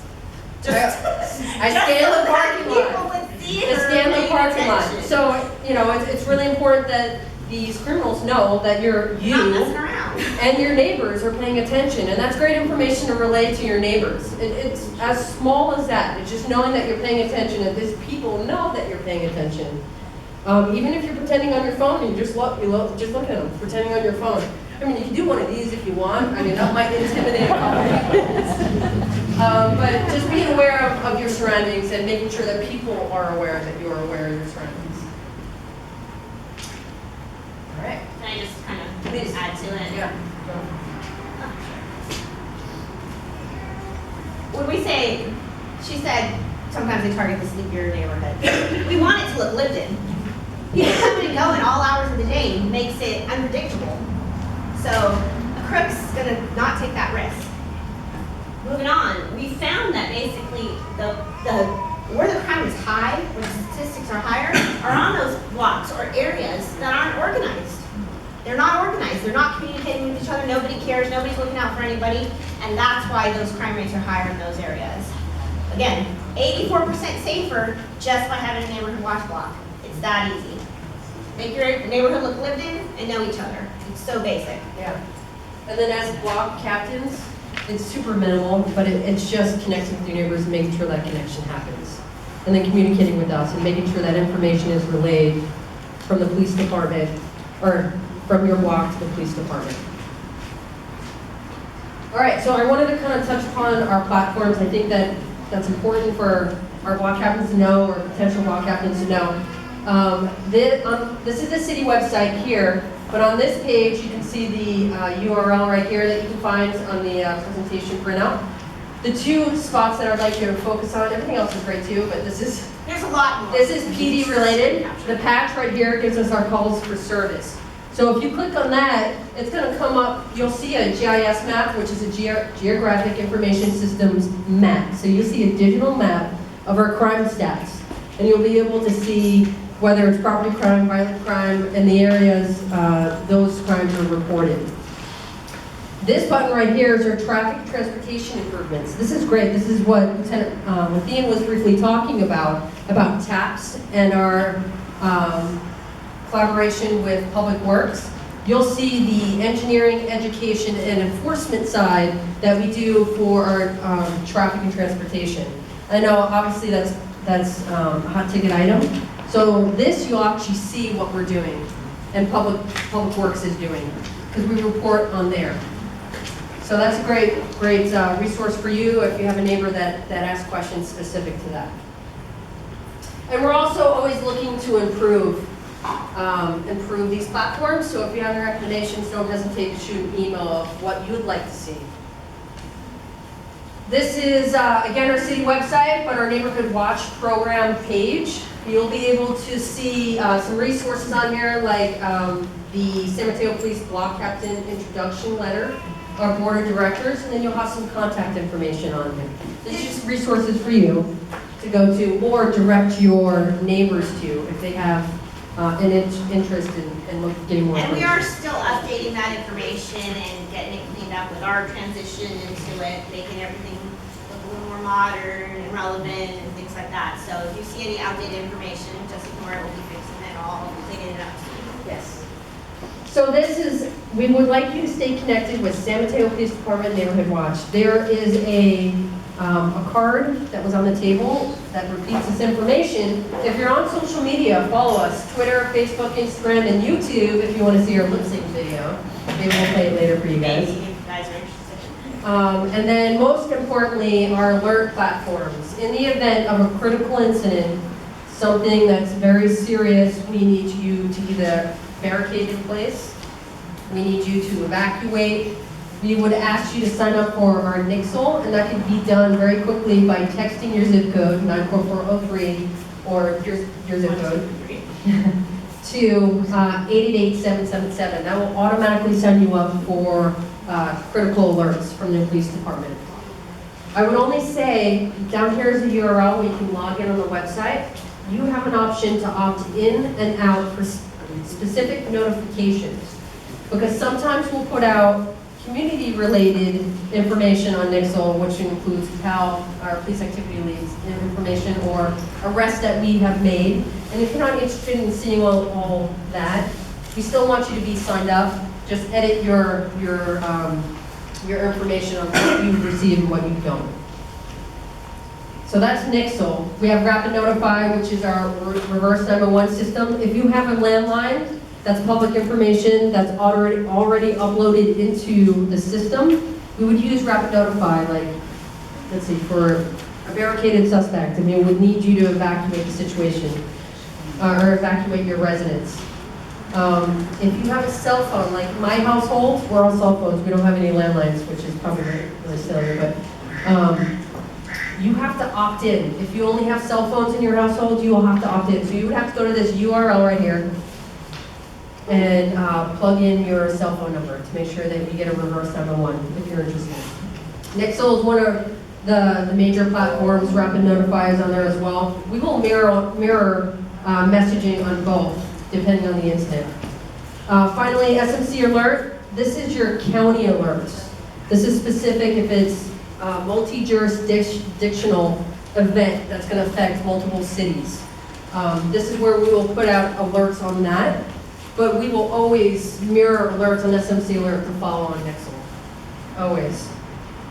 I scanned the parking lot. I scanned the parking lot. So, you know, it's really important that these criminals know that you not messing around. and your neighbors are paying attention. And that's great information to relay to your neighbors. It's as small as that. It's just knowing that you're paying attention and these people know that you're paying attention. Even if you're pretending on your phone, you just look at them, pretending on your phone. I mean, you can do one of these if you want. I mean, that might intimidate a couple people. But just being aware of your surroundings and making sure that people are aware that you're aware of your surroundings. All right. Can I just kind of Please. add to it? Yeah. When we say, she said, sometimes they target the sleepier neighborhood. We want it to look lived in. Somebody going all hours of the day makes it unpredictable. So a crook's gonna not take that risk. Moving on, we found that basically where the crime is high, where the statistics are higher, are on those blocks or areas that aren't organized. They're not organized, they're not communicating with each other, nobody cares, nobody's looking out for anybody, and that's why those crime rates are higher in those areas. Again, 84% safer just by having a neighborhood watch block. It's that easy. Make your neighborhood look lived in and know each other. It's so basic. Yeah. And then as block captains, it's super minimal, but it's just connecting with your neighbors and making sure that connection happens. And then communicating with us and making sure that information is relayed from the police department or from your block to the police department. All right, so I wanted to kind of touch upon our platforms. I think that's important for our block captains to know or potential block captains to know. This is the city website here, but on this page you can see the URL right here that you can find on the presentation printout. The two spots that I'd like you to focus on, everything else is great too, but there's a lot more. This is PD related. The patch right here gives us our calls for service. So if you click on that, it's going to come up, you'll see a GIS map, which is a Geographic Information Systems map. So you'll see a digital map of our crime stats. And you'll be able to see whether it's property crime, violent crime, and the areas those crimes are reported. This button right here is our traffic transportation improvements. This is great. This is what Lieutenant Mathien was briefly talking about TAPS and our collaboration with Public Works. You'll see the engineering, education, and enforcement side that we do for our traffic and transportation. I know obviously that's a hot ticket item. So this you'll actually see what we're doing and Public Works is doing because we report on there. So that's a great resource for you if you have a neighbor that asks questions specific to that. And we're also always looking to improve these platforms. So if you have any recommendations, don't hesitate to shoot an email of what you would like to see. This is, again, our city website, but our Neighborhood Watch program page. You'll be able to see some resources on here, like the San Mateo Police Block Captain Introduction Letter, our Board of Directors, and then you'll have some contact information on here. This is just resources for you to go to or direct your neighbors to if they have an interest in getting more information. And we are still updating that information and getting it cleaned up with our transition into it, making everything look a little more modern and relevant and things like that. So if you see any outdated information, just ignore it. We'll be fixing it all, cleaning it up soon. Yes. So we would like you to stay connected with San Mateo Police Department Neighborhood Watch. There is a card that was on the table that repeats this information. If you're on social media, follow us, Twitter, Facebook, Instagram, and YouTube if you want to see our lip sync video. Maybe we'll play it later for you guys. Maybe if you guys are interested. And then most importantly, our alert platforms. In the event of a critical incident, something that's very serious, we need you to either barricade in place, we need you to evacuate. We would ask you to sign up for our Nixle, and that can be done very quickly by texting your zip code, 94403, or your zip code, to 888-777. That will automatically sign you up for critical alerts from the police department. I would only say, down here is a URL where you can log in on the website. You have an option to opt in and out for specific notifications. Because sometimes we'll put out community-related information on Nixle, which includes PAL, our police activity leads information, or arrests that we have made. And if you're not interested in seeing all that, we still want you to be signed up. Just edit your information on what you've received and what you don't. So that's Nixle. We have Rapid Notify, which is our reverse 911 system. If you have a landline, that's public information that's already uploaded into the system, we would use Rapid Notify, like, let's see, for a barricaded suspect, and we would need you to evacuate the situation, or evacuate your residence. If you have a cell phone, like my household, we're on cell phones, we don't have any landlines, which is probably really silly, but you have to opt in. If you only have cell phones in your household, you will have to opt in. So you would have to go to this URL right here and plug in your cell phone number to make sure that you get a reverse 911 if you're interested. Nixle is one of the major platforms. Rapid Notify is on there as well. We will mirror messaging on both, depending on the incident. Finally, SMC Alert. This is your county alerts. This is specific if it's a multi-jurisdictional event that's going to affect multiple cities. This is where we will put out alerts on that, but we will always mirror alerts on SMC Alert to follow on Nixle. Always.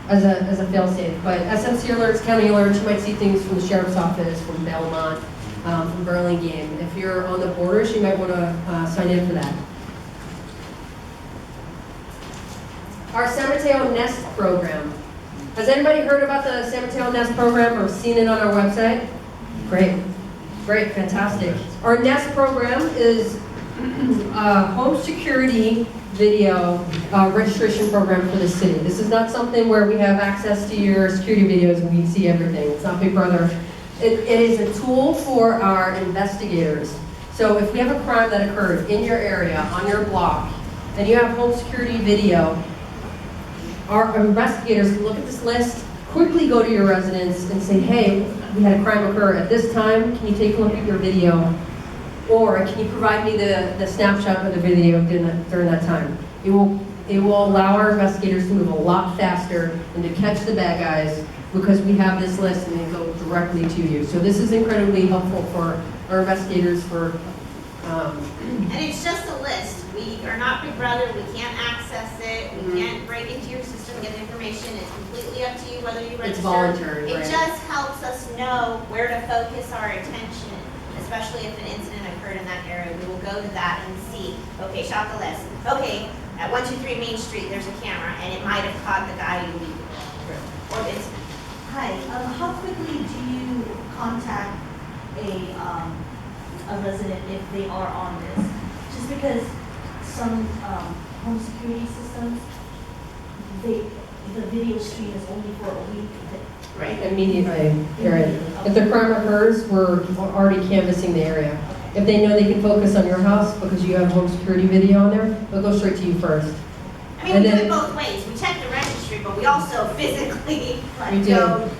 As a fail-safe. But SMC Alerts, county alerts, you might see things from the Sheriff's Office, from Belmont, from Burlingame. If you're on the borders, you might want to sign in for that. Our San Mateo Nest program. Has anybody heard about the San Mateo Nest program or seen it on our website? Great, great, fantastic. Our Nest program is a home security video registration program for the city. This is not something where we have access to your security videos and we see everything. It's not Big Brother. It is a tool for our investigators. So if we have a crime that occurred in your area, on your block, and you have home security video, our investigators can look at this list, quickly go to your residence and say, hey, we had a crime occur at this time, can you take a look at your video? Or can you provide me the snapshot of the video during that time? It will allow our investigators to move a lot faster and to catch the bad guys because we have this list and they go directly to you. So this is incredibly helpful for our investigators for... And it's just a list. We are not Big Brother, we can't access it, we can't break into your system, get information. It's completely up to you whether you register. It's voluntary, right? It just helps us know where to focus our attention, especially if an incident occurred in that area. We will go to that and see, okay, shot the list. Okay, at 123 Main Street, there's a camera, and it might have caught the guy you need. Or it's, Hi, how quickly do you contact a resident if they are on this? Just because some home security systems, the video stream is only for a week. right. Immediately, period. If the crime occurs, we're already canvassing the area. If they know they can focus on your house because you have home security video on there, they'll go straight to you first. I mean, we do it both ways. We check the registry, but we also physically We do. go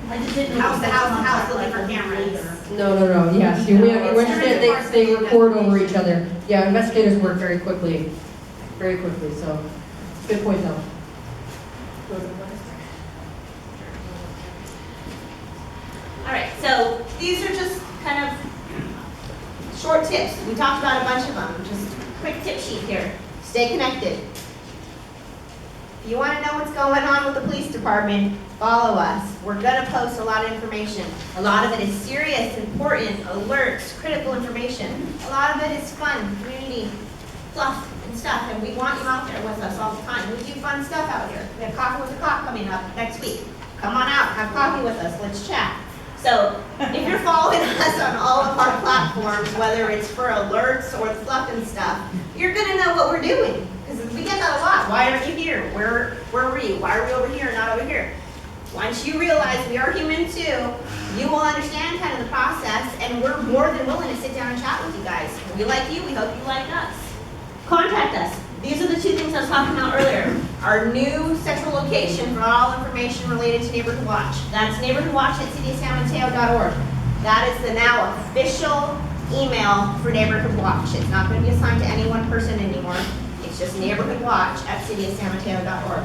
I just didn't know. house to house to house looking for cameras. No, yes, we understand they record over each other. Yeah, investigators work very quickly, so, good point though. All right, so these are just kind of short tips. We talked about a bunch of them. Just quick tip sheet here. Stay connected. If you want to know what's going on with the police department, follow us. We're going to post a lot of information. A lot of it is serious, important, alerts, critical information. A lot of it is fun, community, fluff, and stuff, and we want you out there with us all the time. We do fun stuff out here. We have Coffee with a Cop coming up next week. Come on out, have coffee with us, let's chat. So if you're following us on all of our platforms, whether it's for alerts or fluff and stuff, you're gonna know what we're doing. Because we get that a lot. Why aren't you here? Where were you? Why are we over here, not over here? Once you realize we are human too, you will understand kind of the process, and we're more than willing to sit down and chat with you guys. We like you, we hope you like us. Contact us. These are the two things I was talking about earlier. Our new central location for all information related to Neighborhood Watch. That's neighborhoodwatch@cityofsanmateo.org. That is the now official email for Neighborhood Watch. It's not going to be assigned to any one person anymore. It's just neighborhoodwatch@cityofsanmateo.org.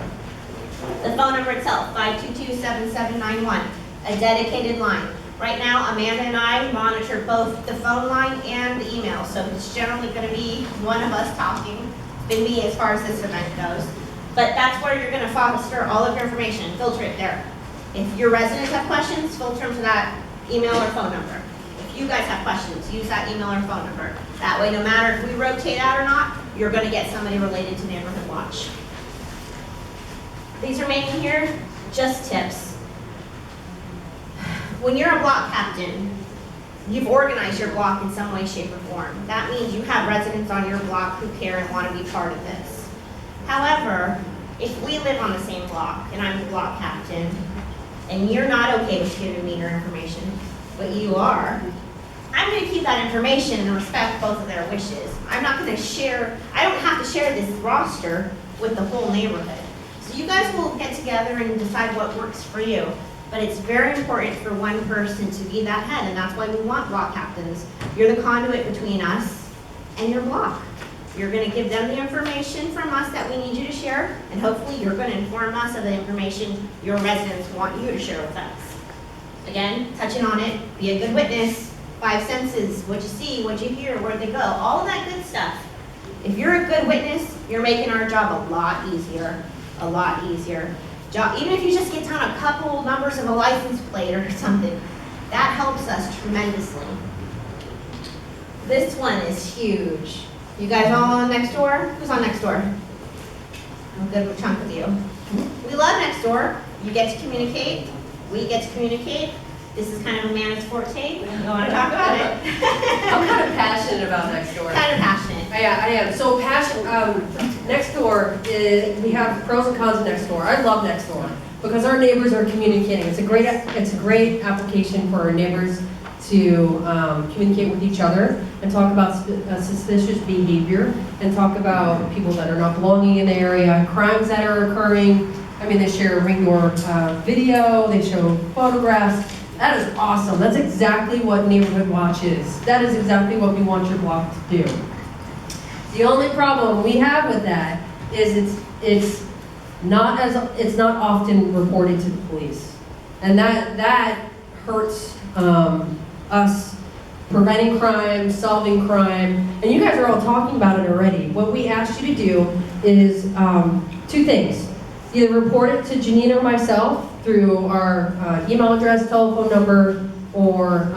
The phone number itself, 522-7791, a dedicated line. Right now, Amanda and I monitor both the phone line and the email, so it's generally going to be one of us talking. It's been me as far as this event goes. But that's where you're going to foster all of your information, filter it there. If your residents have questions, filter them to that email or phone number. If you guys have questions, use that email or phone number. That way, no matter if we rotate out or not, you're going to get somebody related to Neighborhood Watch. These remaining here, just tips. When you're a block captain, you've organized your block in some way, shape, or form. That means you have residents on your block who care and want to be part of this. However, if we live on the same block and I'm the block captain, and you're not okay with giving me your information, but you are, I'm going to keep that information and respect both of their wishes. I'm not going to share, I don't have to share this roster with the whole neighborhood. So you guys will get together and decide what works for you. But it's very important for one person to be that head, and that's why we want block captains. You're the conduit between us and your block. You're going to give them the information from us that we need you to share, and hopefully you're going to inform us of the information your residents want you to share with us. Again, touching on it, be a good witness, 5 senses, what you see, what you hear, where they go, all of that good stuff. If you're a good witness, you're making our job a lot easier, a lot easier. Even if you just get down a couple numbers of a license plate or something, that helps us tremendously. This one is huge. You guys all on Nextdoor? Who's on Nextdoor? A good chunk of you. We love Nextdoor. You get to communicate. We get to communicate. This is kind of Amanda's forte. We don't want to talk about it. I'm kind of passionate about Nextdoor. Kind of passionate. Yeah, I am. So Nextdoor is, we have pros and cons of Nextdoor. I love Nextdoor because our neighbors are communicating. It's a great application for our neighbors to communicate with each other and talk about suspicious behavior and talk about people that are not belonging in the area, crimes that are occurring. I mean, they share ring door video, they show photographs. That is awesome. That's exactly what Neighborhood Watch is. That is exactly what we want your block to do. The only problem we have with that is it's not often reported to the police, and that hurts us preventing crime, solving crime, and you guys are all talking about it already. What we asked you to do is 2 things. Either report it to Janine or myself through our email address, telephone number, or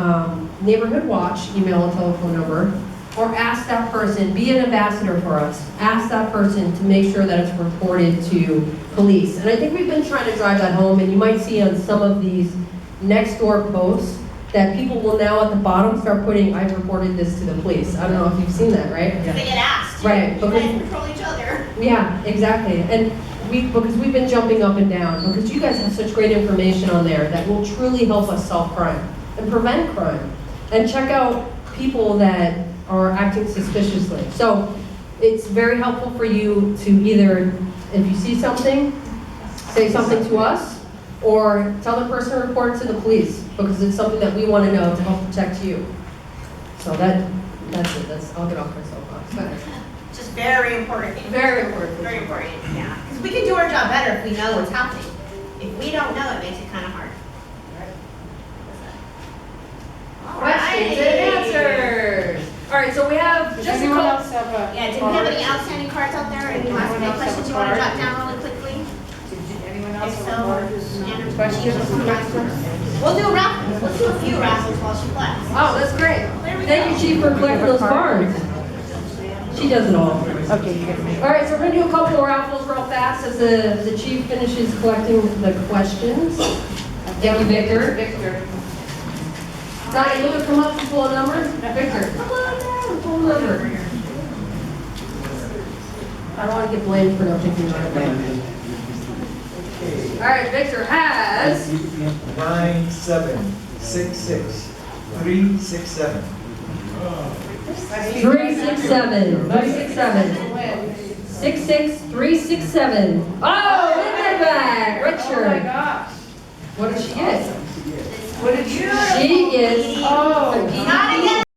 Neighborhood Watch email and telephone number, or ask that person, be an ambassador for us, ask that person to make sure that it's reported to police. And I think we've been trying to drive that home, and you might see on some of these Nextdoor posts that people will now at the bottom start putting, I've reported this to the police. I don't know if you've seen that, right? They get asked. Right. You guys control each other. Yeah, exactly. And because we've been jumping up and down, because you guys have such great information on there that will truly help us solve crime and prevent crime and check out people that are acting suspiciously. So it's very helpful for you to either, if you see something, say something to us, or tell the person to report it to the police, because it's something that we want to know to help protect you. So that's it. I'll get off my soapbox. Just very important. Very important. Very important, yeah. Because we can do our job better if we know what's happening. If we don't know, it makes it kind of hard. Questions and answers. All right, so we have just a couple. Yeah, do we have any outstanding cards out there? Any last minute questions you want to jot down really quickly? Anyone else If on the board? so, Questions? we'll do raffles. Let's do a few raffles while she collects. Oh, that's great. There we Thank go. you, Chief, for collecting those cards. She does it all. Okay, you're gonna make. All right, so we're gonna do a couple more raffles real fast as the chief finishes collecting the questions. Thank you, Victor. Victor. Donnie, you gonna come up and pull a number? Victor, come on down, pull a number. I don't want to get blamed for not taking the right one. All right, Victor has 9766 367. 367. 367. 66367. Oh, Linda back. Oh my Richard. gosh. What did she get? What did you? She is. Oh. Not again,